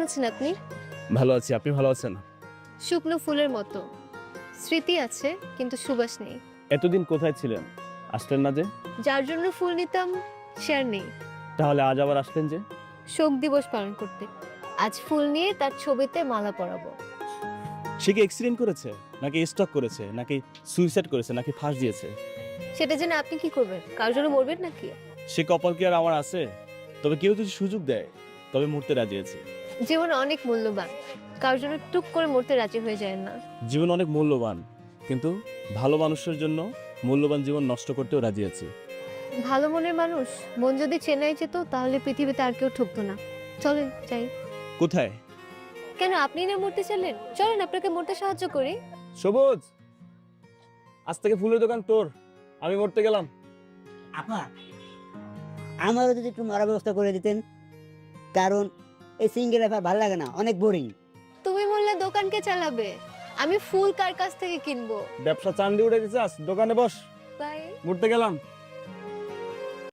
আছেন আপনি? ভালো আছি, আপনি ভালো আছেন? শুকনো ফুলের মতো স্মৃতি আছে কিন্তু সুবাস নেই। এতদিন কোথায় ছিলেন? আসলেন না যে? যার জন্য ফুল নিতাম সে আর নেই। তাহলে আজ আবার আসলেন যে? শোক দিবস পালন করতে। আজ ফুল নিয়ে তার ছবিতে মালা পরাবো। সে কি অ্যাক্সিডেন্ট করেছে, নাকি স্ট্রোক করেছে, নাকি সুইসাইড করেছে, নাকি ফাঁস দিয়েছে? সেটা জেনে আপনি কি করবেন? কার জন্য মরবেন নাকি? সে কপাল কি আর আমার আছে? তবে কেউ যদি সুযোগ দেয় তবে মরতে রাজি আছি। জীবন অনেক মূল্যবান, কার জন্য টুক করে মরতে রাজি হয়ে যায় না। জীবন অনেক মূল্যবান, কিন্তু ভালো মানুষের জন্য মূল্যবান জীবন নষ্ট করতেও রাজি আছি। ভালো মনের মানুষ মন যদি চেনাই যেত তাহলে পৃথিবীতে আর কেউ ঠকতো না। চলেন যাই। কোথায়? কেন আপনি না মরতে চাইলেন? চলেন আপনাকে মরতে সাহায্য করি। সবুজ, আজ থেকে ফুলের দোকান তোর, আমি মরতে গেলাম। আপা, আমারও যদি একটু মরার ব্যবস্থা করে দিতেন, কারণ এই সিঙ্গেল লাইফ আর ভালো লাগে না, অনেক বোরিং। তুমি বললে দোকান কে চালাবে? আমি ফুল কার কাছ থেকে কিনবো? ব্যবসা চান্দি উঠে দিচ্ছে, দোকানে বস, বাই। মরতে গেলাম।